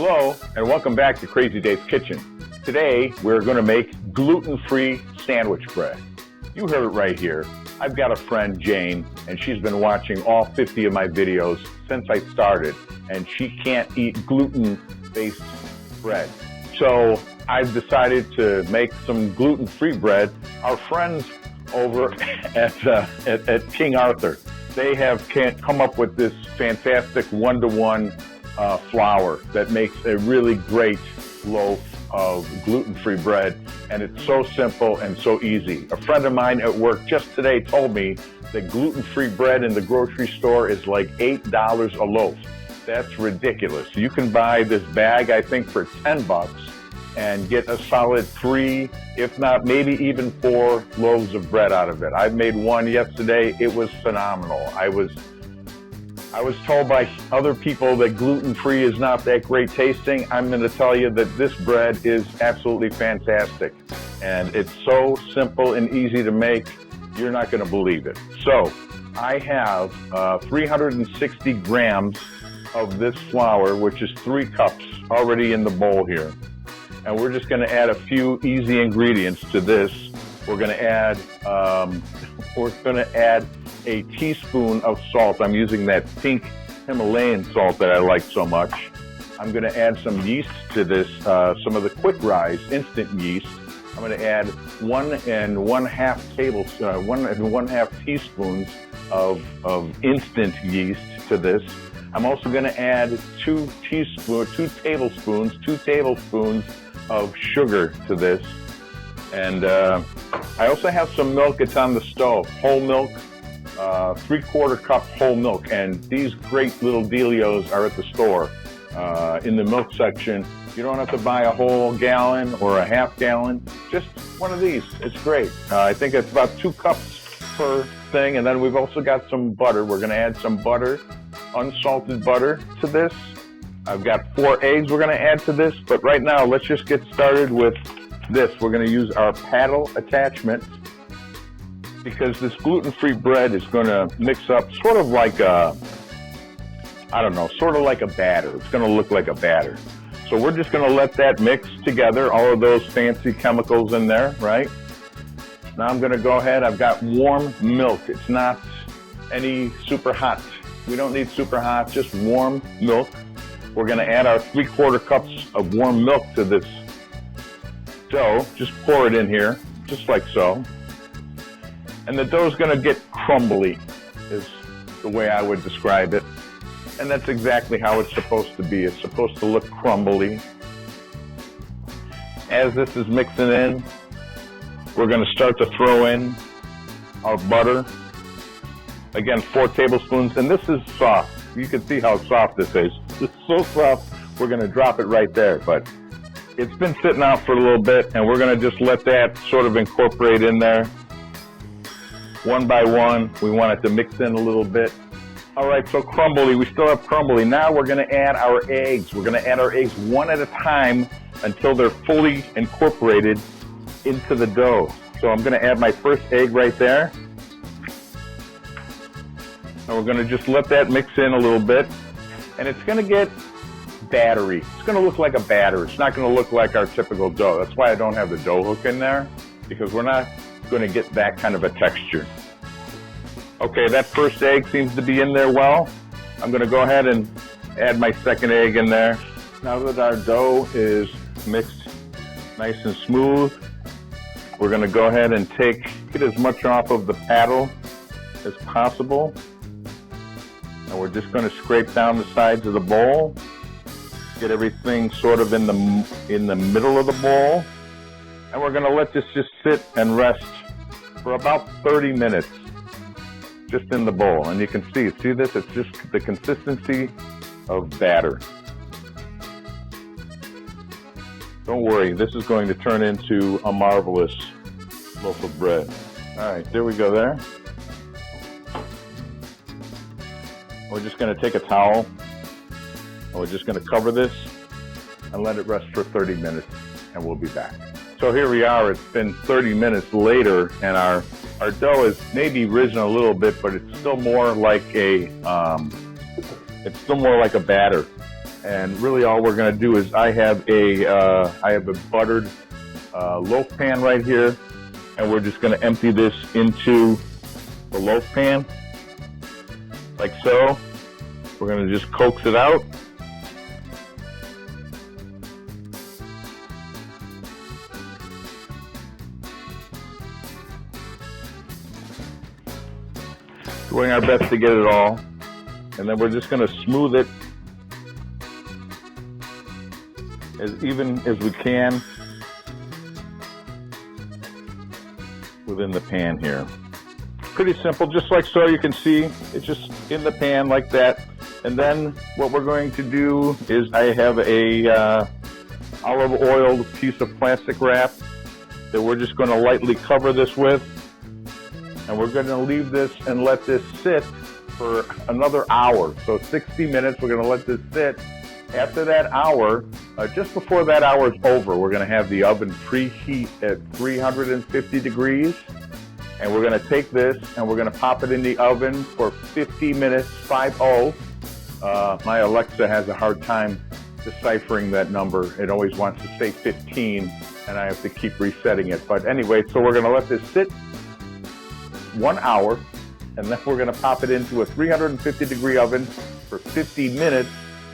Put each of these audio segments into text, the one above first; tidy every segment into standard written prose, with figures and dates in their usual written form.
Hello, and welcome back to Crazy Dave's Kitchen. Today, we're going to make gluten-free sandwich bread. You heard it right here. I've got a friend, Jane, and she's been watching all 50 of my videos since I started, and she can't eat gluten-based bread. So I've decided to make some gluten-free bread. Our friends over at King Arthur, they have come up with this fantastic one-to-one flour that makes a really great loaf of gluten-free bread, and it's so simple and so easy. A friend of mine at work just today told me that gluten-free bread in the grocery store is like $8 a loaf. That's ridiculous. You can buy this bag, I think, for $10 and get a solid 3, if not maybe even 4 loaves of bread out of it. I made one yesterday. It was phenomenal. I was told by other people that gluten-free is not that great tasting. I'm going to tell you that this bread is absolutely fantastic. And it's so simple and easy to make, you're not going to believe it. So I have 360 grams of this flour, which is 3 cups already in the bowl here. And we're just going to add a few easy ingredients to this. We're going to add a teaspoon of salt. I'm using that pink Himalayan salt that I like so much. I'm going to add some yeast to this, some of the quick rise instant yeast. I'm going to add 1 1.5 teaspoons of instant yeast to this. I'm also going to add 2 tablespoons of sugar to this. And I also have some milk. It's on the stove, whole milk. 3/4 cup whole milk, and these great little dealios are at the store in the milk section. You don't have to buy a whole gallon or a half gallon, just one of these. It's great. I think it's about 2 cups per thing, and then we've also got some butter. We're going to add some butter, unsalted butter to this. I've got 4 eggs we're going to add to this, but right now let's just get started with this. We're going to use our paddle attachment, because this gluten-free bread is going to mix up sort of like a batter. It's going to look like a batter. So we're just going to let that mix together, all of those fancy chemicals in there, right? Now I'm going to go ahead. I've got warm milk. It's not any super hot. We don't need super hot, just warm milk. We're going to add our 3/4 cups of warm milk to this dough. Just pour it in here, just like so. And the dough's going to get crumbly, is the way I would describe it. And that's exactly how it's supposed to be. It's supposed to look crumbly. As this is mixing in, we're going to start to throw in our butter. Again, 4 tablespoons. And this is soft. You can see how soft this is. It's so soft, we're going to drop it right there. But it's been sitting out for a little bit, and we're going to just let that sort of incorporate in there. One by one, we want it to mix in a little bit. All right, so crumbly, we still have crumbly. Now we're going to add our eggs. We're going to add our eggs one at a time until they're fully incorporated into the dough. So I'm going to add my first egg right there. And we're going to just let that mix in a little bit. And it's going to get battery. It's going to look like a batter. It's not going to look like our typical dough. That's why I don't have the dough hook in there, because we're not going to get that kind of a texture. Okay, that first egg seems to be in there well. I'm going to go ahead and add my second egg in there. Now that our dough is mixed nice and smooth, we're going to go ahead and get as much off of the paddle as possible. And we're just going to scrape down the sides of the bowl, get everything sort of in the middle of the bowl. And we're going to let this just sit and rest for about 30 minutes, just in the bowl. And you can see this? It's just the consistency of batter. Don't worry, this is going to turn into a marvelous loaf of bread. All right, there we go there. We're just going to take a towel, and we're just going to cover this and let it rest for 30 minutes, and we'll be back. So here we are. It's been 30 minutes later, and our dough has maybe risen a little bit, but it's still more like a batter. And really all we're going to do is I have a buttered loaf pan right here, and we're just going to empty this into the loaf pan like so. We're going to just coax it out. Doing our best to get it all, and then we're just going to smooth it as even as we can within the pan here. Pretty simple, just like so. You can see it's just in the pan like that. And then what we're going to do is I have a olive oil piece of plastic wrap that we're just going to lightly cover this with. And we're going to leave this and let this sit for another hour. So 60 minutes, we're going to let this sit. After that hour, just before that hour is over, we're going to have the oven preheat at 350 degrees. And we're going to take this and we're going to pop it in the oven for 50 minutes, 50. My Alexa has a hard time deciphering that number. It always wants to say 15, and I have to keep resetting it. But anyway, so we're going to let this sit 1 hour, and then we're going to pop it into a 350 degree oven for 50 minutes,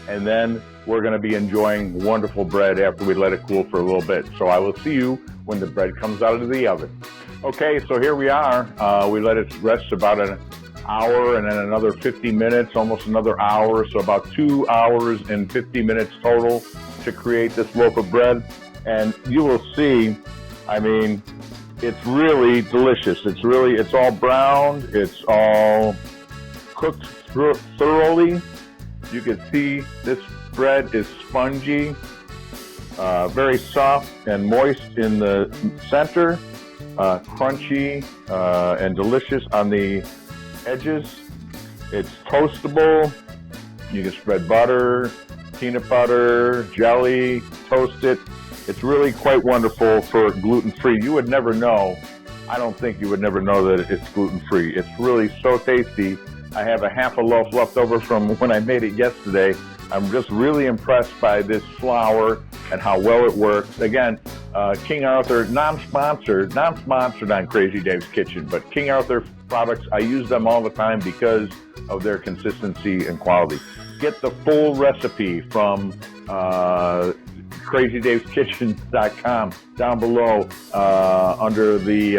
and then we're going to be enjoying wonderful bread after we let it cool for a little bit. So I will see you when the bread comes out of the oven. Okay, so here we are. We let it rest about an hour and then another 50 minutes, almost another hour, so about 2 hours and 50 minutes total to create this loaf of bread. And you will see, I mean, it's really delicious. It's all browned. It's all cooked thoroughly. You can see this bread is spongy, very soft and moist in the center, crunchy and delicious on the edges. It's toastable. You can spread butter, peanut butter, jelly, toast it. It's really quite wonderful for gluten-free. You would never know. I don't think you would never know that it's gluten-free. It's really so tasty. I have a half a loaf left over from when I made it yesterday. I'm just really impressed by this flour and how well it works. Again, King Arthur, non-sponsored on Crazy Dave's Kitchen, but King Arthur products, I use them all the time because of their consistency and quality. Get the full recipe from Crazy.daveskitchen.com. Down below, under the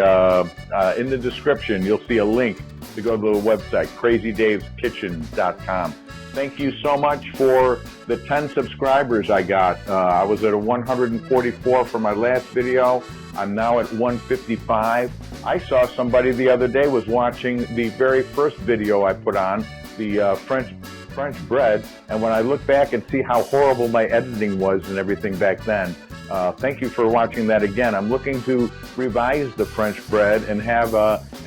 in the description, you'll see a link to go to the website, Crazy.daveskitchen.com. Thank you so much for the 10 subscribers I got. I was at a 144 for my last video. I'm now at 155. I saw somebody the other day was watching the very first video I put on, the French bread, and when I look back and see how horrible my editing was and everything back then, thank you for watching that again. I'm looking to revise the French bread and have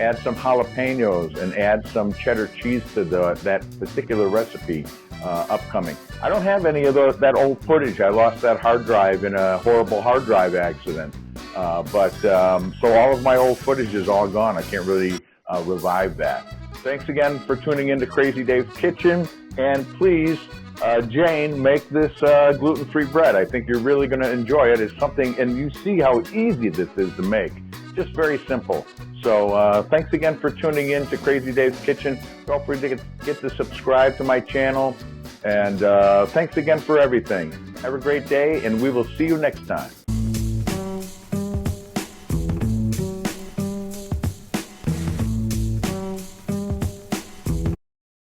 add some jalapenos and add some cheddar cheese to that particular recipe upcoming. I don't have any of that old footage. I lost that hard drive in a horrible hard drive accident. So all of my old footage is all gone. I can't really revive that. Thanks again for tuning in to Crazy Dave's Kitchen. And please, Jane, make this gluten-free bread. I think you're really going to enjoy it. It's something, and you see how easy this is to make. Just very simple. So thanks again for tuning in to Crazy Dave's Kitchen. Don't forget to subscribe to my channel. And thanks again for everything. Have a great day, and we will see you next time.